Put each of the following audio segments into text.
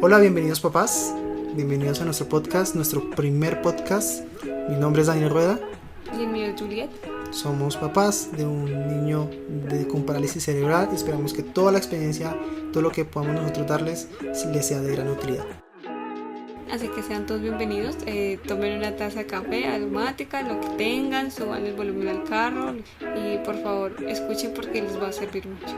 Hola, bienvenidos papás, bienvenidos a nuestro podcast, nuestro primer podcast. Mi nombre es Daniel Rueda. Y el mío es Juliet. Somos papás de un niño con parálisis cerebral y esperamos que toda la experiencia, todo lo que podamos nosotros darles, les sea de gran utilidad. Así que sean todos bienvenidos, tomen una taza de café aromática, lo que tengan, suban el volumen al carro y por favor escuchen porque les va a servir mucho.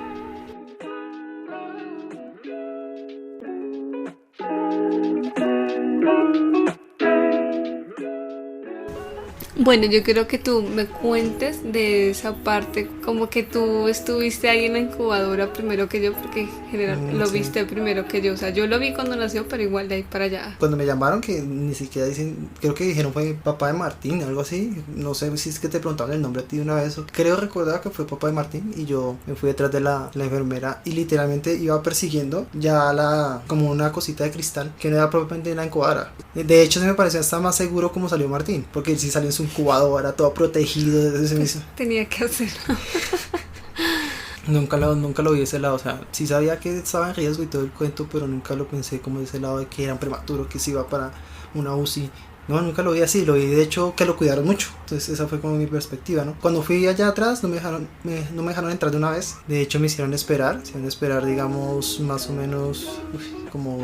Bueno, yo quiero que tú me cuentes de esa parte, como que tú estuviste ahí en la incubadora primero que yo, porque en general lo viste primero que yo, o sea, yo lo vi cuando nació, pero igual de ahí para allá. Cuando me llamaron, que ni siquiera dicen, creo que dijeron fue papá de Martín, algo así, no sé si es que te preguntaban el nombre a ti una vez, creo recordar que fue papá de Martín y yo me fui detrás de la enfermera y literalmente iba persiguiendo ya como una cosita de cristal que no era propiamente la incubadora. De hecho se me parecía hasta más seguro como salió Martín, porque si salió en su incubadora, todo protegido desde ese inicio. Tenía que hacerlo. Nunca lo vi de ese lado, o sea, sí sabía que estaba en riesgo y todo el cuento, pero nunca lo pensé como de ese lado de que era prematuro, que se iba para una UCI. No, nunca lo vi así, lo vi de hecho que lo cuidaron mucho. Entonces esa fue como mi perspectiva, ¿no? Cuando fui allá atrás no me dejaron entrar de una vez. De hecho me hicieron esperar digamos más o menos como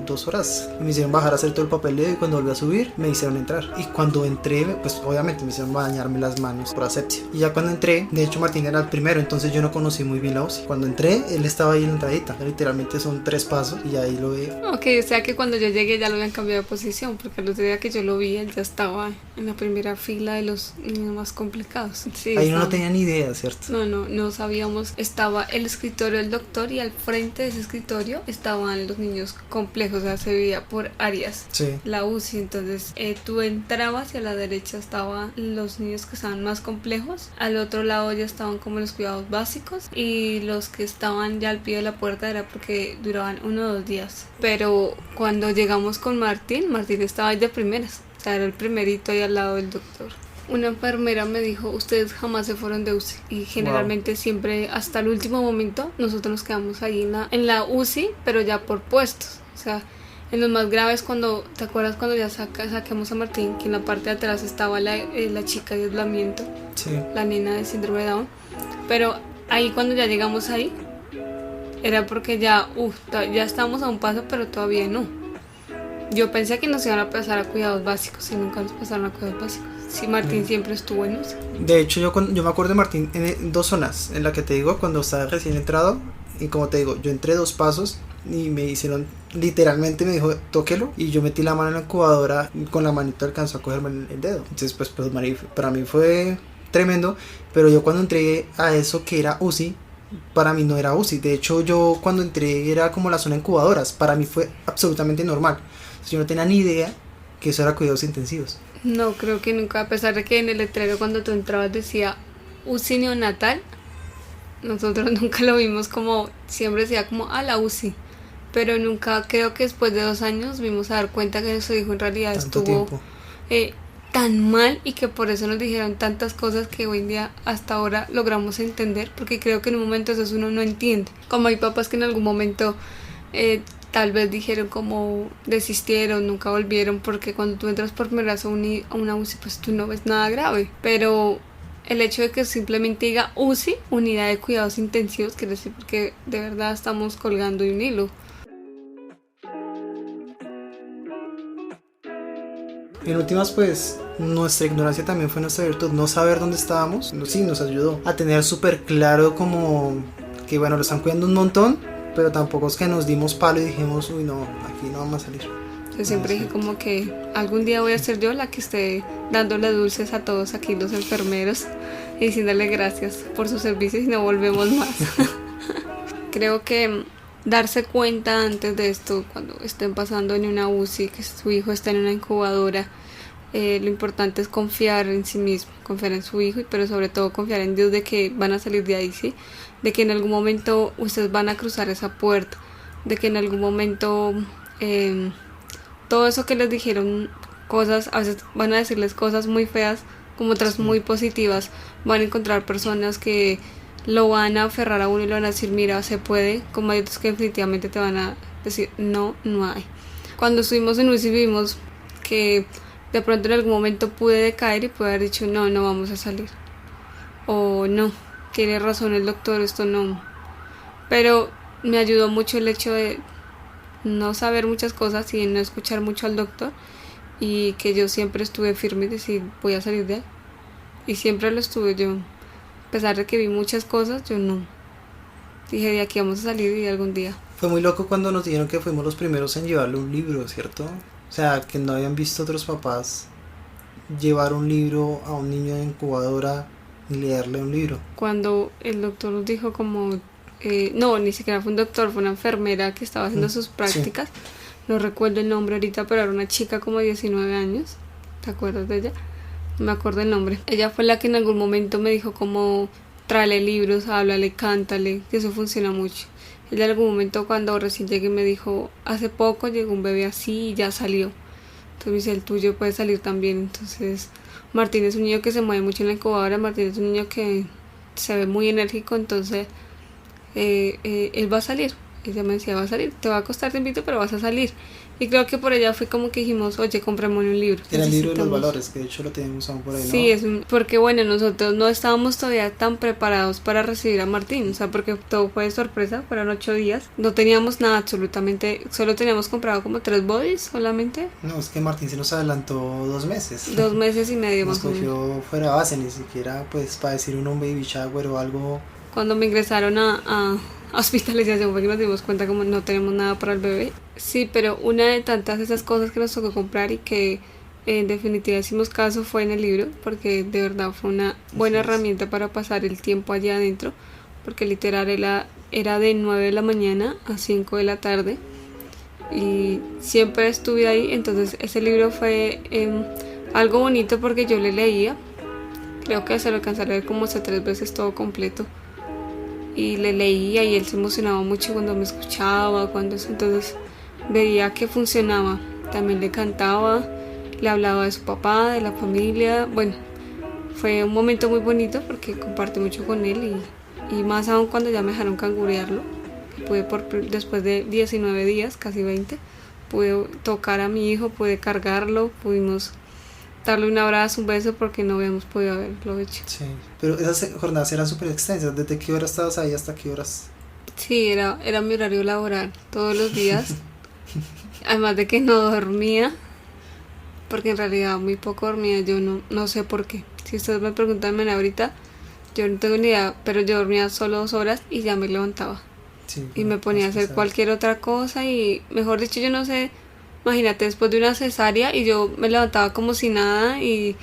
2 horas. Y me hicieron bajar a hacer todo el papeleo y cuando volví a subir me hicieron entrar. Y cuando entré, pues obviamente me hicieron bañarme las manos por asepsia. Y ya cuando entré, de hecho Martín era el primero, entonces yo no conocí muy bien la UCI. Cuando entré, él estaba ahí en la entradita. Literalmente son 3 pasos y ahí lo vi. Ok, o sea que cuando yo llegué ya lo habían cambiado de posición, porque el otro día que yo lo vi, él ya estaba en la primera fila de los niños más complicados. Sí, ahí no tenía ni idea, ¿cierto? No sabíamos. Estaba el escritorio del doctor y al frente de ese escritorio estaban los niños complejos, o sea, se veía por áreas. Sí. La UCI, entonces tú entrabas y a la derecha estaban los niños que estaban más complejos, al otro lado ya estaban como los cuidados básicos y los que estaban ya al pie de la puerta era porque duraban 1 o 2 días. Pero cuando llegamos con Martín estaba ahí de primeras. O sea, era el primerito ahí al lado del doctor. Una enfermera me dijo, ustedes jamás se fueron de UCI. Y generalmente siempre, hasta el último momento, nosotros nos quedamos ahí en la UCI, pero ya por puestos. O sea, en los más graves, ¿te acuerdas cuando ya saquemos a Martín? Que en la parte de atrás estaba la chica de aislamiento, sí, la nena de síndrome de Down. Pero ahí cuando ya llegamos ahí, era porque ya estábamos a un paso, pero todavía no. Yo pensé que nos iban a pasar a cuidados básicos y nunca nos pasaron a cuidados básicos. Sí, Martín siempre estuvo en UCI. De hecho, yo me acuerdo de Martín en 2 zonas. En la que te digo, cuando estaba recién entrado. Y como te digo, yo entré 2 pasos y me hicieron, literalmente me dijo, tóquelo. Y yo metí la mano en la incubadora y con la manito alcanzó a cogerme el dedo. Entonces, pues para mí fue tremendo. Pero yo cuando entré a eso que era UCI, para mí no era UCI. De hecho, yo cuando entré era como la zona de incubadoras. Para mí fue absolutamente normal. Yo no tenía ni idea que eso era cuidados intensivos. No, creo que nunca, a pesar de que en el letrero cuando tú entrabas decía UCI neonatal, nosotros nunca lo vimos como, siempre decía como la UCI, pero nunca, creo que después de 2 años vimos a dar cuenta que nuestro hijo en realidad estuvo tan mal y que por eso nos dijeron tantas cosas que hoy en día hasta ahora logramos entender, porque creo que en un momento eso uno no entiende, como hay papás que en algún momento tal vez dijeron como desistieron, nunca volvieron, porque cuando tú entras por primera vez a una UCI pues tú no ves nada grave, pero el hecho de que simplemente diga UCI, unidad de cuidados intensivos, quiere decir porque de verdad estamos colgando de un hilo. En últimas, pues nuestra ignorancia también fue nuestra virtud, no saber dónde estábamos, sí, nos ayudó a tener súper claro como que bueno, lo están cuidando un montón, pero tampoco es que nos dimos palo y dijimos, uy no, aquí no vamos a salir. Yo siempre dije como que algún día voy a ser yo la que esté dándole dulces a todos aquí los enfermeros y diciéndole gracias por sus servicios y no volvemos más. Creo que darse cuenta antes de esto, cuando estén pasando en una UCI, que su hijo está en una incubadora, lo importante es confiar en sí mismo, confiar en su hijo, pero sobre todo confiar en Dios de que van a salir de ahí, ¿sí? De que en algún momento ustedes van a cruzar esa puerta, de que en algún momento todo eso que les dijeron cosas, a veces van a decirles cosas muy feas como otras muy positivas, van a encontrar personas que lo van a aferrar a uno y le van a decir mira, se puede, como hay otros que definitivamente te van a decir, no, no hay. Cuando estuvimos en UCI vimos que de pronto en algún momento pude decaer y pude haber dicho, no, no vamos a salir. O no, tiene razón el doctor, esto no. Pero me ayudó mucho el hecho de no saber muchas cosas y no escuchar mucho al doctor, y que yo siempre estuve firme y decir, voy a salir de ahí. Y siempre lo estuve yo. A pesar de que vi muchas cosas, yo no. Dije, de aquí vamos a salir y algún día. Fue muy loco cuando nos dijeron que fuimos los primeros en llevarle un libro, ¿cierto? O sea, que no habían visto otros papás llevar un libro a un niño de incubadora y leerle un libro. Cuando el doctor nos dijo como... no, ni siquiera fue un doctor, fue una enfermera que estaba haciendo sus prácticas. Sí. No recuerdo el nombre ahorita, pero era una chica como de 19 años. ¿Te acuerdas de ella? No me acuerdo el nombre. Ella fue la que en algún momento me dijo como, tráele libros, háblale, cántale, que eso funciona mucho. Ella en algún momento cuando recién llegué me dijo, hace poco llegó un bebé así y ya salió. Entonces me dice, el tuyo puede salir también. Entonces Martín es un niño que se mueve mucho en la incubadora, Martín es un niño que se ve muy enérgico, entonces él va a salir. Ella me decía, va a salir, te va a costar, te invito, pero vas a salir. Y creo que por ella fue como que dijimos, oye, compremos un libro. Era el libro de los valores, que de hecho lo tenemos aún por ahí, ¿no? Sí, porque bueno, nosotros no estábamos todavía tan preparados para recibir a Martín, o sea, porque todo fue de sorpresa, fueron 8 días. No teníamos nada absolutamente, solo teníamos comprado como 3 bodies solamente. No, es que Martín se nos adelantó 2 meses. 2 meses y medio más o menos. Nos cogió fuera de base, ni siquiera pues para decir un baby shower o algo. Cuando me ingresaron a hospitalización fue que nos dimos cuenta como no tenemos nada para el bebé. Sí, pero una de tantas esas cosas que nos tocó comprar y que en definitiva hicimos caso fue en el libro, porque de verdad fue una buena herramienta para pasar el tiempo allá adentro, porque literal era de 9 de la mañana a 5 de la tarde y siempre estuve ahí. Entonces ese libro fue algo bonito porque yo le leía, creo que se lo alcanzé a leer como hasta 3 veces todo completo. Y le leía y él se emocionaba mucho cuando me escuchaba, entonces veía que funcionaba. También le cantaba, le hablaba de su papá, de la familia. Bueno, fue un momento muy bonito porque compartí mucho con él y más aún cuando ya me dejaron cangurearlo. Pude después de 19 días, casi 20, pude tocar a mi hijo, pude cargarlo, pudimos darle un abrazo, un beso, porque no habíamos podido haberlo hecho. Sí, pero esas jornadas eran súper extensas. ¿Desde qué horas estabas ahí hasta qué horas? Sí, era mi horario laboral, todos los días. Además de que no dormía, porque en realidad muy poco dormía, yo no sé por qué. Si ustedes me preguntan ahorita, yo no tengo ni idea, pero yo dormía solo 2 horas y ya me levantaba. Sí, y me ponía a hacer cualquier otra cosa y, mejor dicho, yo no sé. Imagínate, después de una cesárea y yo me levantaba como si nada y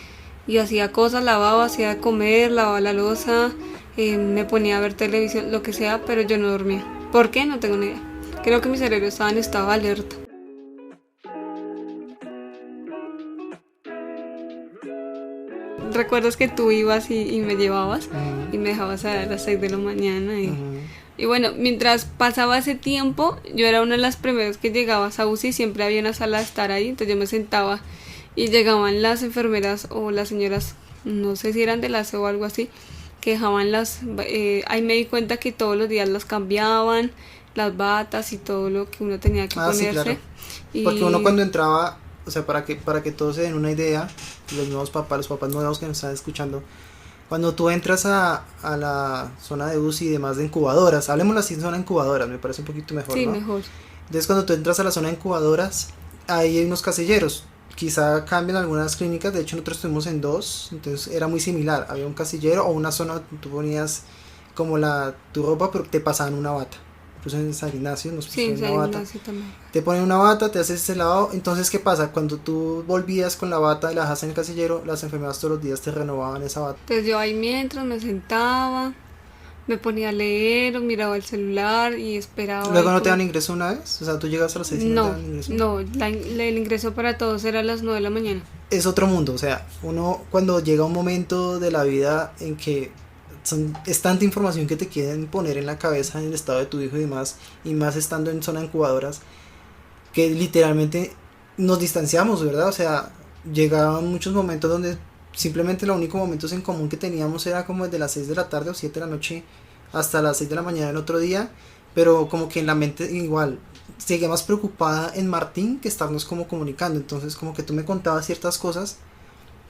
hacía cosas, lavaba, hacía de comer, lavaba la loza, me ponía a ver televisión, lo que sea, pero yo no dormía. ¿Por qué? No tengo ni idea. Creo que mi cerebro estaba en estado de alerta. ¿Recuerdas que tú ibas y me llevabas y me dejabas a las 6 de la mañana? Y bueno, mientras pasaba ese tiempo, yo era una de las primeras que llegaba a UCI, siempre había una sala de estar ahí, entonces yo me sentaba y llegaban las enfermeras o las señoras, no sé si eran de la ASE o algo así, que dejaban ahí me di cuenta que todos los días las cambiaban, las batas y todo lo que uno tenía que ponerse. Sí, claro. Porque uno cuando entraba, o sea, para que todos se den una idea, los papás nuevos que nos están escuchando, cuando tú entras a la zona de UCI y demás de incubadoras, hablemos así de zona de incubadoras, me parece un poquito mejor, sí, ¿no? Mejor. Entonces cuando tú entras a la zona de incubadoras, ahí hay unos casilleros, quizá cambian algunas clínicas, de hecho nosotros estuvimos en 2, entonces era muy similar, había un casillero o una zona donde tú ponías como tu ropa, pero te pasaban una bata. Incluso en San Ignacio nos pusieron una bata. Te ponen una bata, te haces ese lavado. Entonces, ¿qué pasa? Cuando tú volvías con la bata y la dejas en el casillero, las enfermeras todos los días te renovaban esa bata. Entonces yo ahí mientras me sentaba, me ponía a leer o miraba el celular y esperaba. ¿Luego no te dan ingreso una vez? O sea, ¿tú llegas a las 6 y no te dan ingreso? No, el ingreso para todos era a las 9 de la mañana. Es otro mundo, o sea, uno cuando llega un momento de la vida en que es tanta información que te quieren poner en la cabeza en el estado de tu hijo y demás, y más estando en zona de incubadoras, que literalmente nos distanciamos, ¿verdad? O sea, llegaban muchos momentos donde simplemente los únicos momentos en común que teníamos era como desde las 6 de la tarde o 7 de la noche hasta las 6 de la mañana del otro día, pero como que en la mente igual, seguía más preocupada en Martín que estarnos como comunicando. Entonces como que tú me contabas ciertas cosas,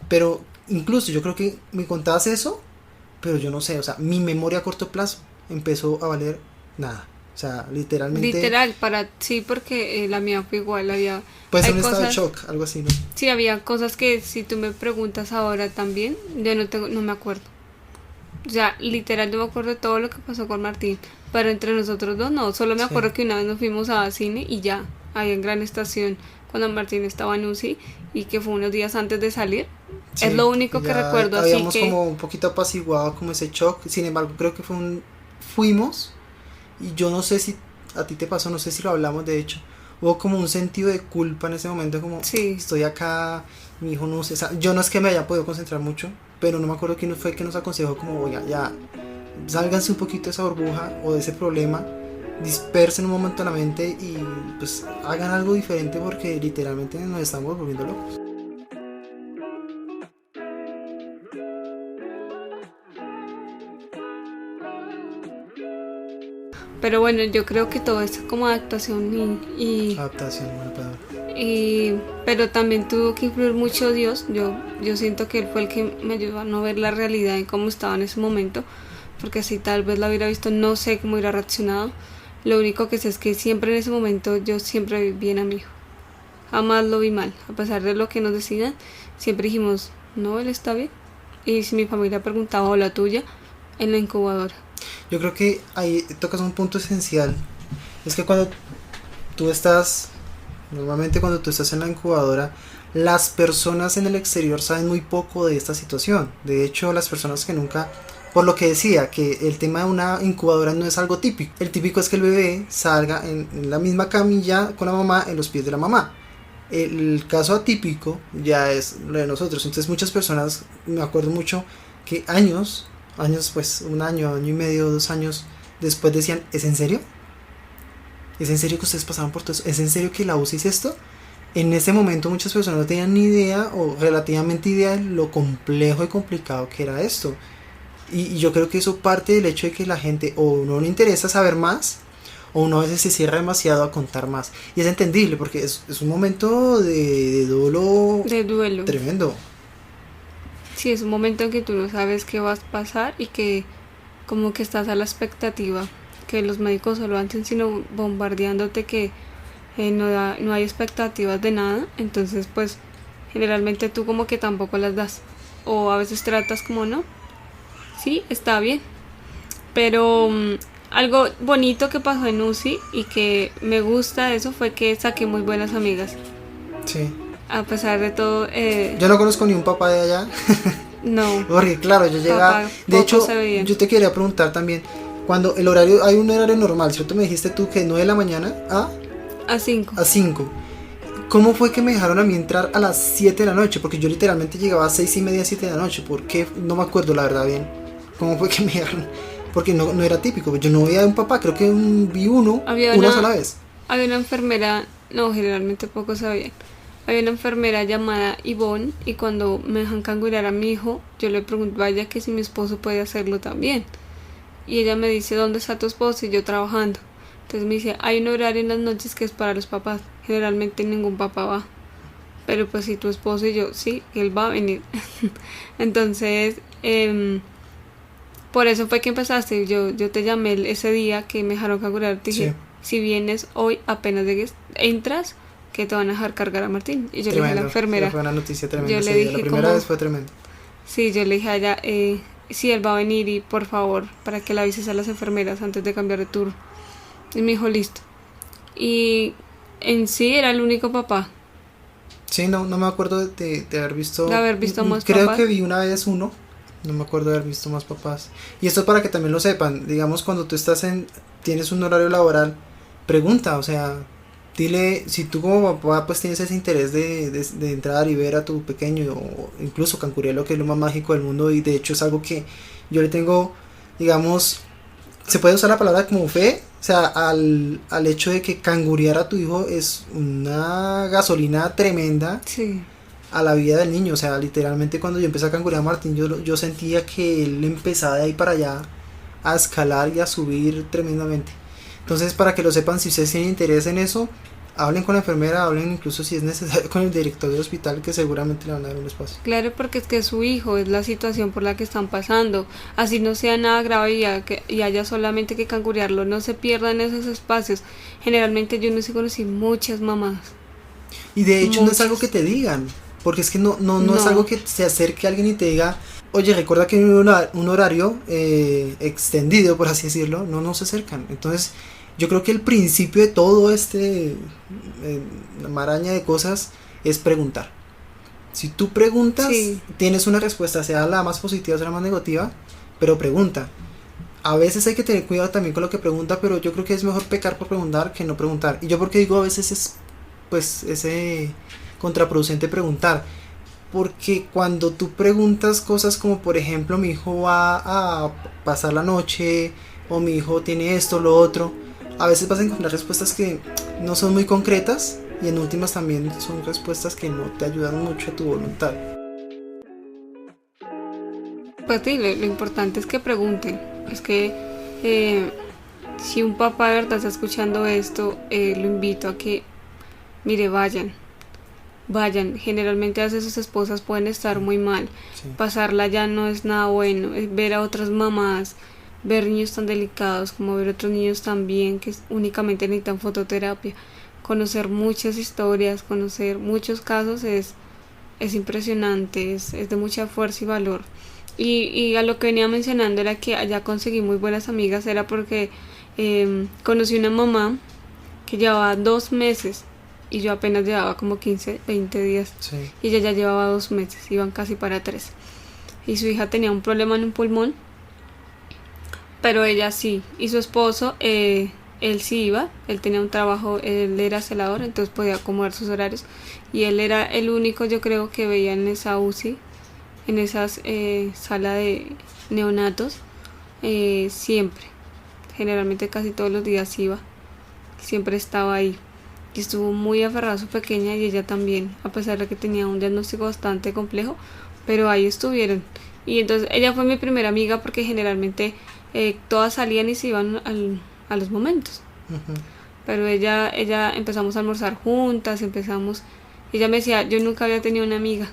pero incluso yo creo que me contabas eso, pero yo no sé, o sea, mi memoria a corto plazo empezó a valer nada. O sea, literalmente... Literal, sí, porque la mía fue igual, Pues hay un estado de cosas, shock, algo así, ¿no? sí, había cosas que si tú me preguntas ahora también, yo no me acuerdo. O sea, literal no me acuerdo de todo lo que pasó con Martín, pero entre nosotros dos no, solo me Sí. acuerdo que una vez nos fuimos a cine y ya, ahí en Gran Estación, cuando Martín estaba en UCI y que fue unos días antes de salir. Sí, Es lo único que ya recuerdo, así habíamos que... como un poquito apaciguado como ese shock. Sin embargo, creo que fuimos, y yo no sé si a ti te pasó, no sé si lo hablamos de hecho. Hubo como un sentido de culpa en ese momento, como Sí. estoy acá, mi hijo no sé, o sea, yo no es que me haya podido concentrar mucho, pero no me acuerdo quién fue que nos aconsejó como, oiga, ya, sálganse un poquito de esa burbuja o de ese problema, dispersen un momento la mente y pues hagan algo diferente porque literalmente nos estamos volviendo locos. Pero bueno, yo creo que todo es como adaptación Adaptación, buena palabra. pero también tuvo que influir mucho Dios. Yo siento que él fue el que me ayudó a no ver la realidad en cómo estaba en ese momento, porque si tal vez la hubiera visto, no sé cómo hubiera reaccionado. Lo único que sé es que siempre en ese momento yo siempre vi bien a mi hijo. Jamás lo vi mal, a pesar de lo que nos decían, siempre dijimos, no, él está bien. Y si mi familia preguntaba, o la tuya, en la incubadora. Yo creo que ahí tocas un punto esencial. Es que normalmente cuando tú estás en la incubadora, las personas en el exterior saben muy poco de esta situación. De hecho, las personas que nunca, por lo que decía, que el tema de una incubadora no es algo típico. El típico es que el bebé salga en la misma camilla con la mamá, en los pies de la mamá. El caso atípico ya es lo de nosotros. Entonces muchas personas, me acuerdo mucho que años pues un año y medio, 2 años después decían, ¿es en serio? ¿Es en serio que ustedes pasaron por todo eso? ¿Es en serio que la UCI es esto? En ese momento muchas personas no tenían ni idea o relativamente idea de lo complejo y complicado que era esto. Y yo creo que eso parte del hecho de que la gente o no le interesa saber más, o uno a veces se cierra demasiado a contar más. Y es entendible porque es un momento de duelo tremendo. Sí, es un momento en que tú no sabes qué vas a pasar y que como que estás a la expectativa, que los médicos solo hacen sino bombardeándote que no hay expectativas de nada, entonces pues generalmente tú como que tampoco las das, o a veces tratas como no, sí, está bien, pero algo bonito que pasó en UCI y que me gusta de eso fue que saqué muy buenas amigas. Sí. A pesar de todo... Yo no conozco ni un papá de allá. No. Porque claro, yo llegaba... De hecho, yo te quería preguntar también, cuando hay un horario normal, ¿cierto? Me dijiste tú que 9 de la mañana a 5. A 5. ¿Cómo fue que me dejaron a mí entrar a las 7 de la noche? Porque yo literalmente llegaba a 6:30, 7 de la noche. ¿Por qué? No me acuerdo la verdad bien. ¿Cómo fue que me dejaron? Porque no era típico. Yo no veía un papá, creo que vi una sola vez. Había una enfermera, no, generalmente pocos sabían. Había una enfermera llamada Ivonne y cuando me dejan cangurear a mi hijo, yo le pregunto a ella que si mi esposo puede hacerlo también. Y ella me dice, ¿dónde está tu esposo? Y yo trabajando. Entonces me dice, hay un horario en las noches que es para los papás. Generalmente ningún papá va. Pero pues si tu esposo y yo, sí, él va a venir. Entonces, por eso fue que empezaste. Yo te llamé ese día que me dejaron cangurear. Te dije, si vienes hoy, apenas llegues, entras, que te van a dejar cargar a Martín. Y yo le dije a la enfermera. Fue una noticia tremenda. Yo le dije la primera vez fue tremendo. Sí, yo le dije a ella, sí, él va a venir y por favor, para que le avises a las enfermeras antes de cambiar de turno. Y me dijo, listo. Y en sí era el único papá. Sí, no me acuerdo de haber visto... De haber visto más creo papás. Que vi una vez uno. No me acuerdo de haber visto más papás. Y esto es para que también lo sepan. Digamos, cuando tú tienes un horario laboral, pregunta, o sea, dile, si tú como papá pues tienes ese interés de entrar y ver a tu pequeño, o incluso cangurearlo, que es lo más mágico del mundo, y de hecho es algo que yo le tengo, digamos, se puede usar la palabra como fe, o sea, al hecho de que cangurear a tu hijo es una gasolina tremenda. Sí. A la vida del niño, o sea, literalmente cuando yo empecé a cangurear a Martín, yo sentía que él empezaba de ahí para allá a escalar y a subir tremendamente. Entonces, para que lo sepan, si ustedes tienen interés en eso, hablen con la enfermera, hablen incluso si es necesario con el director del hospital, que seguramente le van a dar un espacio. Claro, porque es que es su hijo, es la situación por la que están pasando. Así no sea nada grave y haya solamente que cangurearlo, no se pierdan esos espacios. Generalmente yo no sé, conocí muchas mamás. Y de hecho no es algo Muchas. que te digan, porque es que no es No, algo que se acerque a alguien y te diga, oye, recuerda que hay un horario extendido, por así decirlo, no se acercan. Entonces, yo creo que el principio de todo maraña de cosas es preguntar. Si tú preguntas, sí, tienes una respuesta, sea la más positiva o sea la más negativa, pero pregunta. A veces hay que tener cuidado también con lo que pregunta, pero yo creo que es mejor pecar por preguntar que no preguntar. Y yo porque digo a veces es pues ese contraproducente preguntar, porque cuando tú preguntas cosas como por ejemplo mi hijo va a pasar la noche o mi hijo tiene esto, lo otro, a veces vas a encontrar respuestas que no son muy concretas y en últimas también son respuestas que no te ayudan mucho a tu voluntad. pues sí, lo importante es que pregunten. Es que eh, si un papá de verdad está escuchando esto, lo invito a que, mire, vayan. Generalmente a veces sus esposas pueden estar muy mal. Sí. Pasarla ya no es nada bueno. Ver a otras mamás, ver niños tan delicados, como ver otros niños también que únicamente necesitan fototerapia. Conocer muchas historias, conocer muchos casos es impresionante, es de mucha fuerza y valor. Y a lo que venía mencionando era que allá conseguí muy buenas amigas, era porque conocí una mamá que llevaba 2 meses y yo apenas llevaba como 15, 20 días. Sí. Y ella ya llevaba 2 meses, iban casi para 3. Y su hija tenía un problema en un pulmón, pero ella sí. Y su esposo, él sí iba, él tenía un trabajo, él era celador, entonces podía acomodar sus horarios. Y él era el único, yo creo, que veía en esa UCI, en esa sala de neonatos, siempre. Generalmente casi todos los días iba, siempre estaba ahí. Y estuvo muy aferrada a su pequeña y ella también, a pesar de que tenía un diagnóstico bastante complejo, pero ahí estuvieron. Y entonces ella fue mi primera amiga porque generalmente todas salían y se iban a los momentos. Uh-huh. Pero ella empezamos a almorzar juntas, ella me decía, yo nunca había tenido una amiga,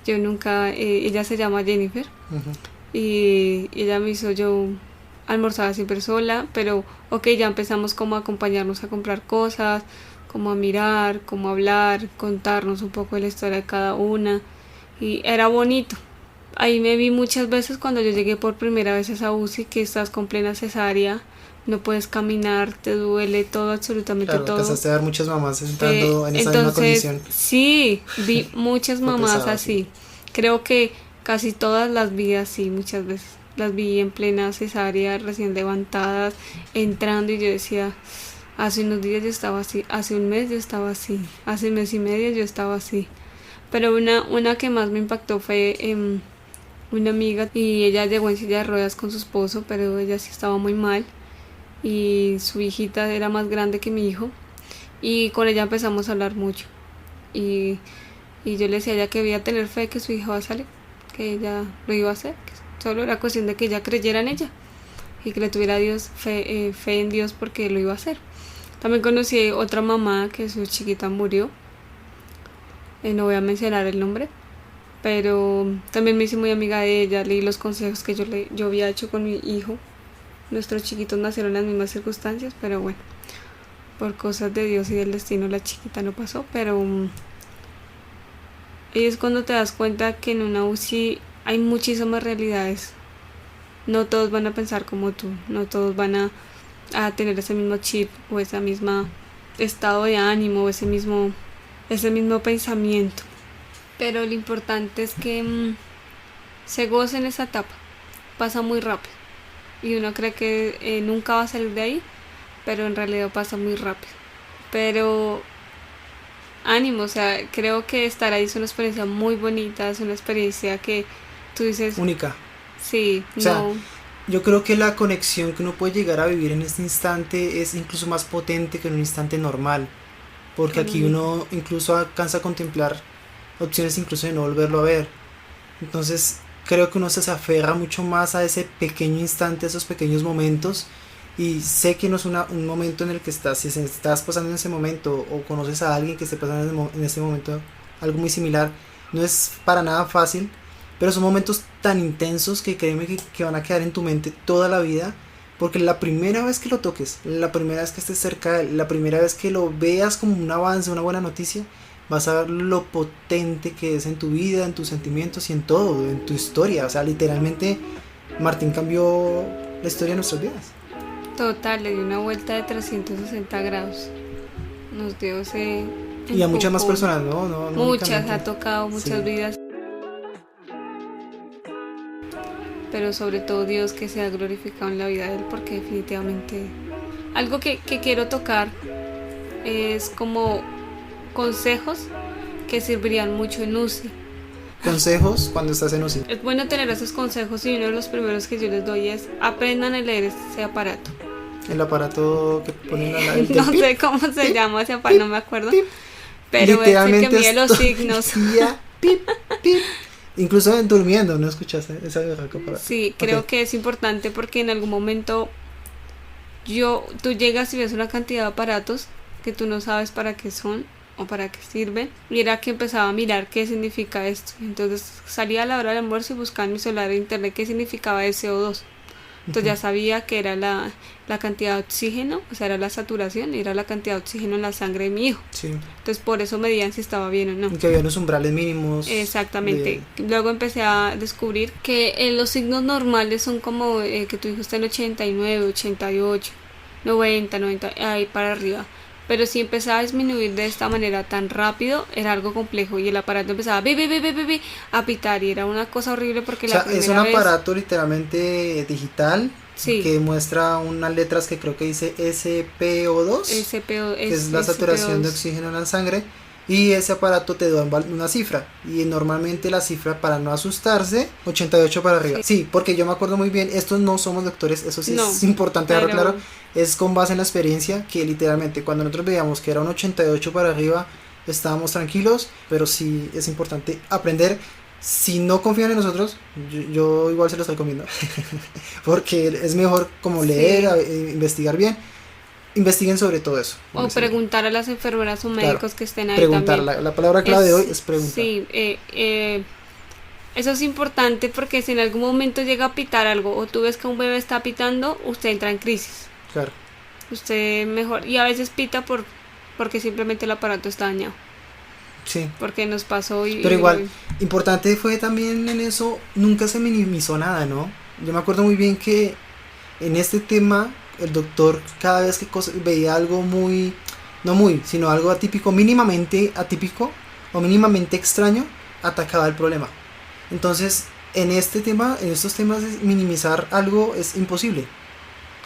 yo nunca, ella se llama Jennifer, Uh-huh. y ella me hizo, yo almorzaba siempre sola, pero ok, ya empezamos como a acompañarnos a comprar cosas, como a mirar, como a hablar, contarnos un poco de la historia de cada una, y era bonito. Ahí me vi muchas veces cuando yo llegué por primera vez a esa UCI, que estás con plena cesárea, no puedes caminar, te duele todo, absolutamente Claro, todo. alcanzaste a ver muchas mamás entrando en esa misma Entonces, condición. sí, vi muchas Fue mamás pesado, sí. así. Creo que casi todas las vi así muchas veces. Las vi en plena cesárea, recién levantadas, entrando y yo decía, hace unos días yo estaba así, hace un mes yo estaba así, hace un mes y medio yo estaba así. Pero una que más me impactó fue una amiga y ella llegó en silla de ruedas con su esposo, pero ella sí estaba muy mal y su hijita era más grande que mi hijo y con ella empezamos a hablar mucho y, y yo le decía a ella que debía tener fe que su hija va a salir, que ella lo iba a hacer, que solo era cuestión de que ella creyera en ella y que le tuviera fe en Dios porque lo iba a hacer. También conocí otra mamá que su chiquita murió, no voy a mencionar el nombre, pero también me hice muy amiga de ella, leí los consejos que yo había hecho con mi hijo. Nuestros chiquitos nacieron en las mismas circunstancias, pero bueno, por cosas de Dios y del destino la chiquita no pasó, pero ahí es cuando te das cuenta que en una UCI hay muchísimas realidades. No todos van a pensar como tú, no todos van a tener ese mismo chip o ese mismo estado de ánimo o ese mismo pensamiento. Pero lo importante es que se gocen esa etapa, pasa muy rápido y uno cree que nunca va a salir de ahí, pero en realidad pasa muy rápido. Pero ánimo, o sea, creo que estar ahí es una experiencia muy bonita, es una experiencia que tú dices, Única. sí, O sea, no, yo creo que la conexión que uno puede llegar a vivir en este instante es incluso más potente que en un instante normal. Porque aquí uno incluso alcanza a contemplar opciones incluso de no volverlo a ver. Entonces creo que uno se aferra mucho más a ese pequeño instante, a esos pequeños momentos y sé que no es un momento en el que estás, si estás pasando en ese momento o conoces a alguien que esté pasando en ese momento algo muy similar, no es para nada fácil, pero son momentos tan intensos que créeme que van a quedar en tu mente toda la vida, porque la primera vez que lo toques, la primera vez que estés cerca de él, la primera vez que lo veas como un avance, una buena noticia, vas a ver lo potente que es en tu vida, en tus sentimientos y en todo, en tu historia. O sea, literalmente Martín cambió la historia de nuestras vidas. Total, le dio una vuelta de 360 grados. Nos dio ese... Y a muchas más personas, ¿no? Muchas, ha tocado muchas vidas. Pero sobre todo Dios que sea glorificado en la vida de él, porque definitivamente... Algo que quiero tocar es como consejos que servirían mucho en UCI. Consejos cuando estás en UCI. Es bueno tener esos consejos y uno de los primeros que yo les doy es aprendan a leer ese aparato. El aparato que ponen al lado. No sé cómo se llama ese aparato, no me acuerdo. Pero es el que mide los signos. Pip, pip. Incluso durmiendo, ¿no escuchaste esa aparato? Sí, creo que es importante porque en algún momento tú llegas y ves una cantidad de aparatos que tú no sabes para qué son o para qué sirven, y era que empezaba a mirar qué significa esto. Entonces salía a la hora del almuerzo y buscaba en mi celular en internet qué significaba el CO2. Entonces ya sabía que era la cantidad de oxígeno, o sea, era la saturación y era la cantidad de oxígeno en la sangre de mi hijo. Sí. Entonces por eso medían si estaba bien o no. Que había unos umbrales mínimos. Exactamente. Luego empecé a descubrir que los signos normales son como que tu hijo está en 89, 88, 90, ahí para arriba. Pero si empezaba a disminuir de esta manera tan rápido, era algo complejo y el aparato empezaba a pitar y era una cosa horrible porque es un aparato literalmente digital, sí, que muestra unas letras que creo que dice SPO2, que es la saturación de oxígeno en la sangre, y ese aparato te da una cifra, y normalmente la cifra, para no asustarse, 88 para arriba. Sí, porque yo me acuerdo muy bien, estos no somos doctores, eso sí no, es importante dejarlo claro, es con base en la experiencia, que literalmente cuando nosotros veíamos que era un 88 para arriba, estábamos tranquilos, pero sí es importante aprender. Si no confían en nosotros, yo igual se los estoy comiendo, porque es mejor como leer, investigar bien. Investiguen sobre todo eso. O preguntar a las enfermeras o médicos que estén ahí preguntar, también. La palabra clave de hoy es preguntar. Sí, eso es importante porque si en algún momento llega a pitar algo o tú ves que un bebé está pitando, usted entra en crisis. Claro. Usted mejor, y a veces pita porque simplemente el aparato está dañado. Sí. Porque nos pasó Pero igual, importante fue también en eso, nunca se minimizó nada, ¿no? Yo me acuerdo muy bien que en este tema el doctor cada vez que veía algo sino algo atípico, mínimamente atípico o mínimamente extraño, atacaba el problema. Entonces, en estos temas, minimizar algo es imposible.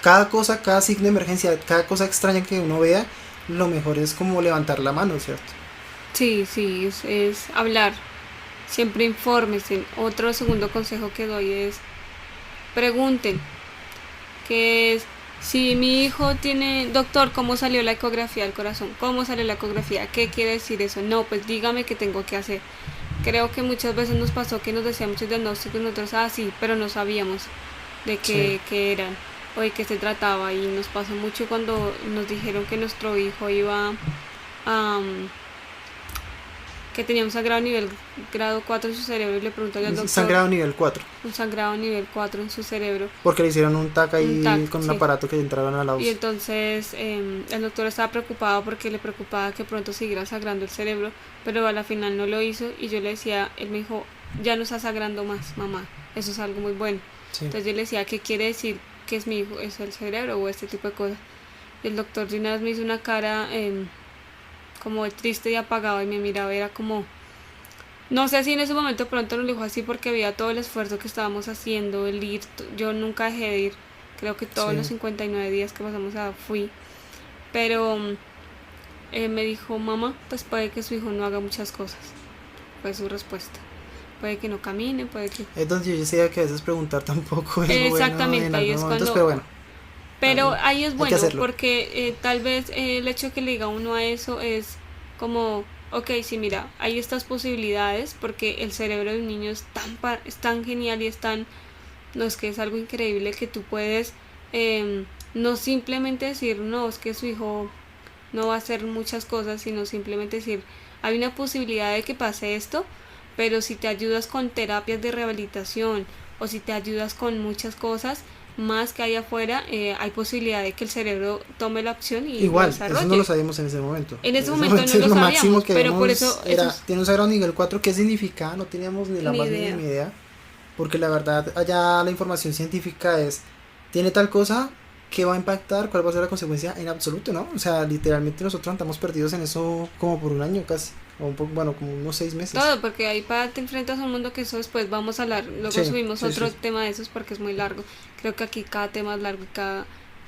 Cada signo de emergencia, cada cosa extraña que uno vea, lo mejor es como levantar la mano, ¿cierto? Sí, es hablar. Siempre infórmense. Otro segundo consejo que doy es pregunten. Que es, si mi hijo tiene, doctor, ¿cómo salió la ecografía del corazón? ¿Cómo salió la ecografía? ¿Qué quiere decir eso? No, pues dígame qué tengo que hacer. Creo que muchas veces nos pasó que nos decían muchos diagnósticos, nosotros sí, pero no sabíamos de qué eran o de qué se trataba, y nos pasó mucho cuando nos dijeron que nuestro hijo iba que tenía un sangrado nivel grado 4 en su cerebro, y le preguntó al doctor. Sangrado nivel 4. Un sangrado nivel 4 en su cerebro. Porque le hicieron un TAC ahí con un aparato que entraban a la UCI. Y entonces el doctor estaba preocupado porque le preocupaba que pronto siguiera sangrando el cerebro, pero a la final no lo hizo, y yo le decía, él me dijo, ya no está sangrando más, mamá, eso es algo muy bueno. Sí. Entonces yo le decía, ¿qué quiere decir que es mi hijo? ¿Es el cerebro o este tipo de cosas? Y el doctor de una vez me hizo una cara como de triste y apagado, y me miraba, era como, no sé si en ese momento pronto nos lo dijo así porque veía todo el esfuerzo que estábamos haciendo, el ir, yo nunca dejé de ir, creo que todos los 59 días que pasamos fui, pero me dijo, mamá, pues puede que su hijo no haga muchas cosas, fue su respuesta, puede que no camine, puede que... Es donde yo decía que a veces preguntar tampoco es exactamente, bueno ahí es momentos, cuando... Pero ahí es bueno, porque tal vez el hecho que le diga uno a eso es como, ok, sí, mira, hay estas posibilidades, porque el cerebro de un niño es tan genial y no es que es algo increíble que tú puedes, no simplemente decir, no, es que su hijo no va a hacer muchas cosas, sino simplemente decir, hay una posibilidad de que pase esto, pero si te ayudas con terapias de rehabilitación o si te ayudas con muchas cosas más que hay afuera, hay posibilidad de que el cerebro tome la opción y igual, lo desarrolle. eso no lo sabíamos en ese momento. En ese momento no lo máximo sabíamos, que pero por vimos eso era, tiene un cerebro nivel 4, ¿qué significa? No teníamos ni la Ni más idea. mínima idea, porque la verdad allá la información científica es, tiene tal cosa, ¿qué va a impactar? ¿Cuál va a ser la consecuencia? En absoluto, ¿no? O sea, literalmente nosotros andamos perdidos en eso como por un año casi, o un poco, bueno, como unos 6 meses. Todo, porque ahí para te enfrentas a un mundo que eso después vamos a hablar. Luego Sí, subimos sí, otro sí. tema de esos porque es muy largo. Creo que aquí cada tema es largo y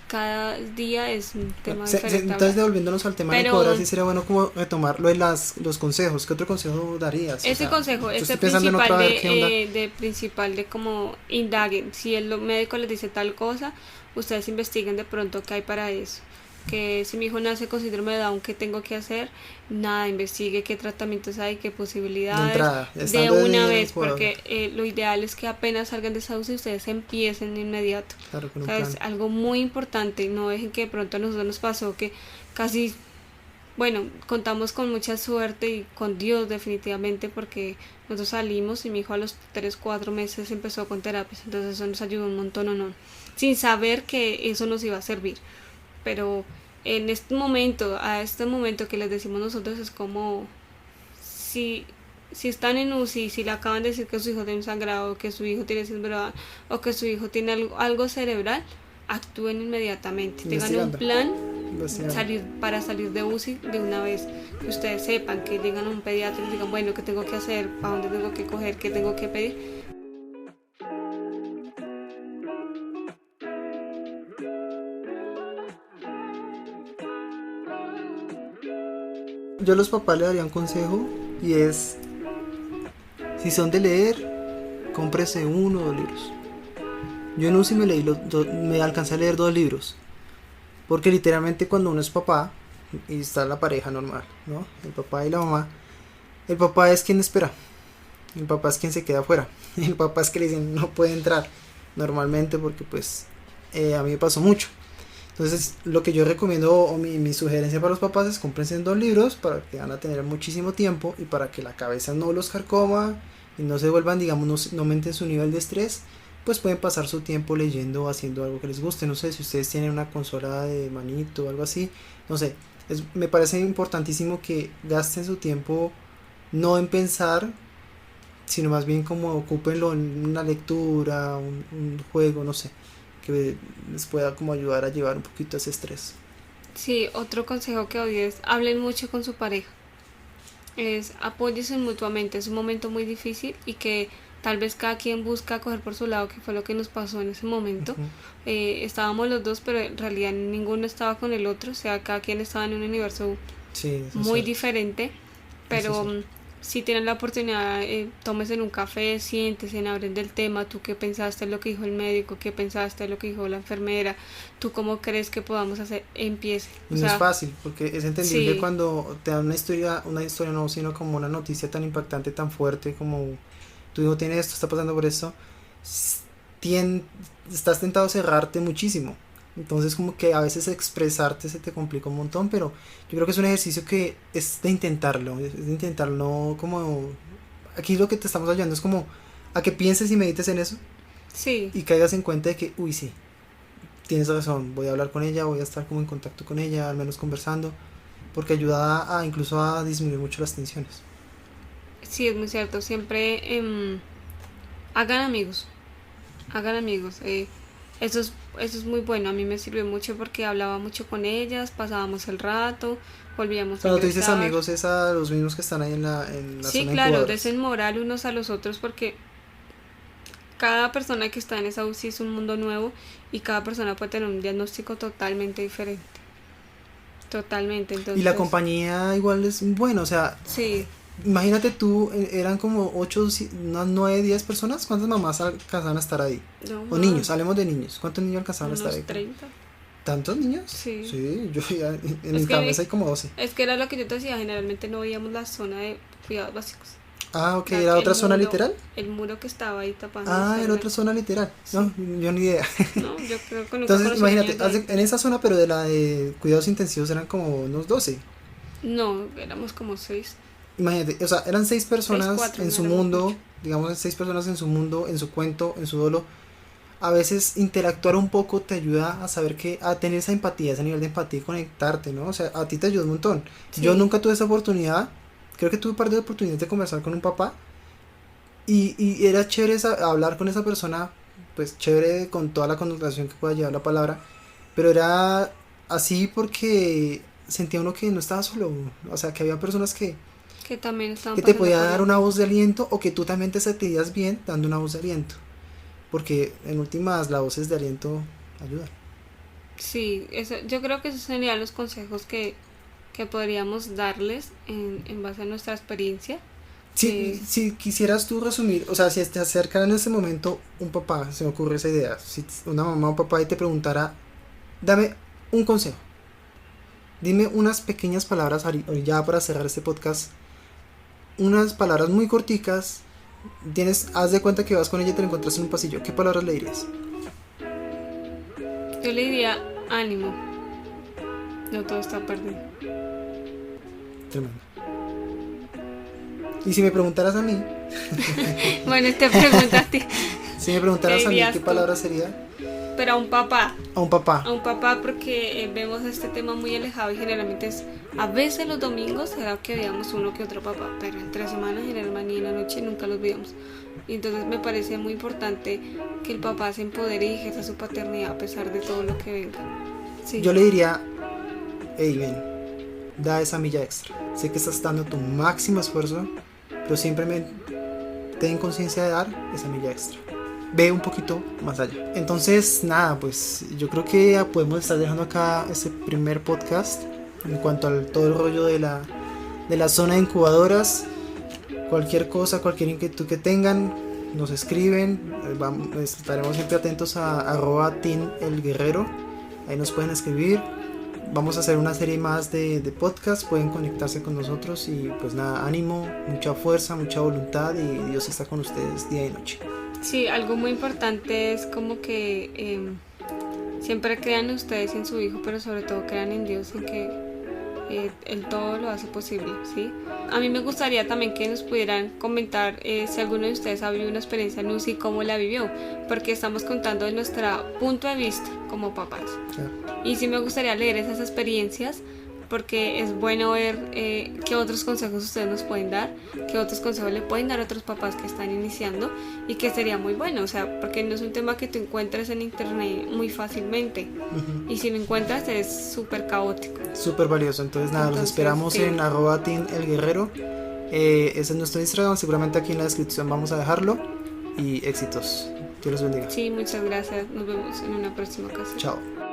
cada día es un tema diferente. a Entonces, hablar. devolviéndonos al tema de Pero cobrar, sí sería bueno como retomar lo de los consejos. ¿Qué otro consejo darías? O ese sea, consejo, yo ese estoy pensando en principal otra, a ver qué onda. de principal de como indaguen. Si el médico les dice tal cosa, ustedes investiguen de pronto qué hay para eso. Que si mi hijo nace con síndrome de Down, ¿qué tengo que hacer? Nada, investigue qué tratamientos hay, qué De posibilidades. entrada, De estando en una el vez, Ecuador, porque lo ideal es que apenas salgan de esa UCI ustedes empiecen de inmediato. claro, con O un sea, plan. es algo muy importante. No dejen que de pronto a nosotros nos pasó que casi, bueno, contamos con mucha suerte y con Dios definitivamente porque nosotros salimos y mi hijo a los 3 4 meses empezó con terapias, entonces eso nos ayudó un montón o no, sin saber que eso nos iba a servir, pero en este momento, a este momento que les decimos nosotros es como si están en UCI, si le acaban de decir que su hijo tiene un sangrado, que su hijo tiene síndrome o que su hijo tiene algo cerebral, actúen inmediatamente, tengan un Investigando. plan Investigando. para salir de UCI de una vez, que ustedes sepan, que llegan a un pediatra y digan, bueno, ¿qué tengo que hacer? ¿Para dónde tengo que coger? ¿Qué tengo que pedir? Yo a los papás le daría un consejo y es, si son de leer, cómprese 1 o 2 libros. Yo en UCI me alcancé a leer 2 libros. Porque literalmente cuando uno es papá y está la pareja normal, ¿no? El papá y la mamá, el papá es quien espera. El papá es quien se queda afuera. El papá es que le dicen no puede entrar normalmente porque pues a mí me pasó mucho. Entonces lo que yo recomiendo o mi sugerencia para los papás es cómprense 2 libros para que van a tener muchísimo tiempo y para que la cabeza no los carcoma y no se vuelvan, digamos, no aumenten su nivel de estrés, pues pueden pasar su tiempo leyendo o haciendo algo que les guste. No sé si ustedes tienen una consola de manito o algo así, no sé, me parece importantísimo que gasten su tiempo no en pensar, sino más bien como ocúpenlo en una lectura, un juego, no sé, que les pueda como ayudar a llevar un poquito ese estrés. Sí, otro consejo que doy es hablen mucho con su pareja. Es apóyense mutuamente, es un momento muy difícil y que tal vez cada quien busca coger por su lado, que fue lo que nos pasó en ese momento. Ujú. Estábamos los dos, pero en realidad ninguno estaba con el otro, o sea, cada quien estaba en un universo Sí, eso es muy cierto. diferente, Eso pero es cierto. si tienen la oportunidad, tómense en un café, siéntese, hablen del tema, tú qué pensaste de lo que dijo el médico, qué pensaste de lo que dijo la enfermera, tú cómo crees que podamos hacer, empiece. Y O no es sea, fácil, porque es entendible sí, cuando te dan una historia no, sino como una noticia tan impactante, tan fuerte, como tu hijo tiene esto, está pasando por esto, s- tien- estás tentado a cerrarte muchísimo. Entonces como que a veces expresarte se te complica un montón, pero yo creo que es un ejercicio que es es de intentarlo, no como... Aquí lo que te estamos ayudando es como a que pienses y medites en eso sí. y caigas en cuenta de que, uy, sí, tienes razón, voy a hablar con ella, voy a estar como en contacto con ella, al menos conversando, porque ayuda a incluso a disminuir mucho las tensiones. Sí, es muy cierto. Siempre hagan amigos. Hagan amigos. Eso es muy bueno. A mí me sirvió mucho porque hablaba mucho con ellas, pasábamos el rato, volvíamos a Cuando tú dices ingresar. amigos, es a los mismos que están ahí en la Sí, zona de claro, incubadoras. desen moral unos a los otros porque cada persona que está en esa UCI es un mundo nuevo y cada persona puede tener un diagnóstico totalmente diferente. Totalmente. Y la Entonces, compañía igual es buena, o sea, sí, imagínate tú, eran como 8, unas 9, 10 personas, ¿cuántas mamás alcanzaban a estar ahí? no O niños, más, hablemos de niños, ¿cuántos niños alcanzaban a estar unos ahí? 30. ¿Tantos niños? Sí. Sí, yo ya, en Es mi cabeza que, hay como 12. es que era lo que yo te decía, generalmente no veíamos la zona de cuidados básicos. Ah, ok, ¿era otra zona literal? El muro que estaba ahí tapando. Ah, era otra zona literal. Sí. No, yo ni idea. No, yo creo que nunca. Entonces, imagínate, en esa zona, pero de la de cuidados intensivos eran como unos 12. No, éramos como 6. Imagínate, o sea, eran 6 personas 4, en no su mundo, mucho. Digamos 6 personas en su mundo, en su cuento, en su dolo. A veces interactuar un poco te ayuda a saber a tener esa empatía, ese nivel de empatía y conectarte, ¿no? O sea, a ti te ayuda un montón. Sí. Yo nunca tuve esa oportunidad, creo que tuve un par de oportunidades de conversar con un papá y era chévere hablar con esa persona, pues chévere con toda la connotación que pueda llevar la palabra, pero era así porque sentía uno que no estaba solo, o sea, que había personas que también estaban que te podía dar una voz de aliento o que tú también te sentías bien dando una voz de aliento. Porque en últimas las voces de aliento ayudan. Sí, yo creo que esos serían los consejos que podríamos darles en base a nuestra experiencia. Si quisieras tú resumir, o sea, si te acercara en ese momento un papá, se me ocurre esa idea, si una mamá o un papá y te preguntara, dame un consejo, dime unas pequeñas palabras ya para cerrar este podcast, unas palabras muy corticas. Haz de cuenta que vas con ella y te la encuentras en un pasillo. ¿Qué palabras le dirías? Yo le diría ánimo. No todo está perdido. Tremendo. Y si me preguntaras a mí. Bueno, te preguntaste. Si me preguntaras a mí, ¿qué palabra sería? Pero a un papá. A un papá. A un papá, porque vemos este tema muy alejado y generalmente es. A veces los domingos será que veamos uno que otro papá, pero entre semanas generalmente y en la noche nunca los veamos. Y entonces me parece muy importante que el papá se empodere y ejerza su paternidad a pesar de todo lo que venga. Sí. Yo le diría, hey, ven, da esa milla extra. Sé que estás dando tu máximo esfuerzo, pero siempre ten conciencia de dar esa milla extra. Ve un poquito más allá. Entonces, nada, pues yo creo que ya podemos estar dejando acá ese primer podcast en cuanto al todo el rollo de la zona de incubadoras. Cualquier cosa, cualquier inquietud que tengan, nos escriben. Estaremos siempre atentos a @teamelguerrero. Ahí nos pueden escribir. Vamos a hacer una serie más de podcast. Pueden conectarse con nosotros y pues nada, ánimo, mucha fuerza, mucha voluntad y Dios está con ustedes día y noche. Sí, algo muy importante es como que siempre crean ustedes en su hijo, pero sobre todo crean en Dios, en que Él todo lo hace posible, ¿sí? A mí me gustaría también que nos pudieran comentar si alguno de ustedes ha vivido una experiencia en UCI, cómo la vivió, porque estamos contando de nuestro punto de vista como papás. Claro. Y sí me gustaría leer esas experiencias, porque es bueno ver qué otros consejos ustedes nos pueden dar, qué otros consejos le pueden dar a otros papás que están iniciando y que sería muy bueno, o sea, porque no es un tema que tú encuentres en internet muy fácilmente. Uh-huh. Y si lo encuentras es súper caótico. Súper valioso, entonces nada, los esperamos sí. En @teamelguerrero. Ese es nuestro Instagram, seguramente aquí en la descripción vamos a dejarlo y éxitos. Dios los bendiga. Sí, muchas gracias, nos vemos en una próxima ocasión. Chao.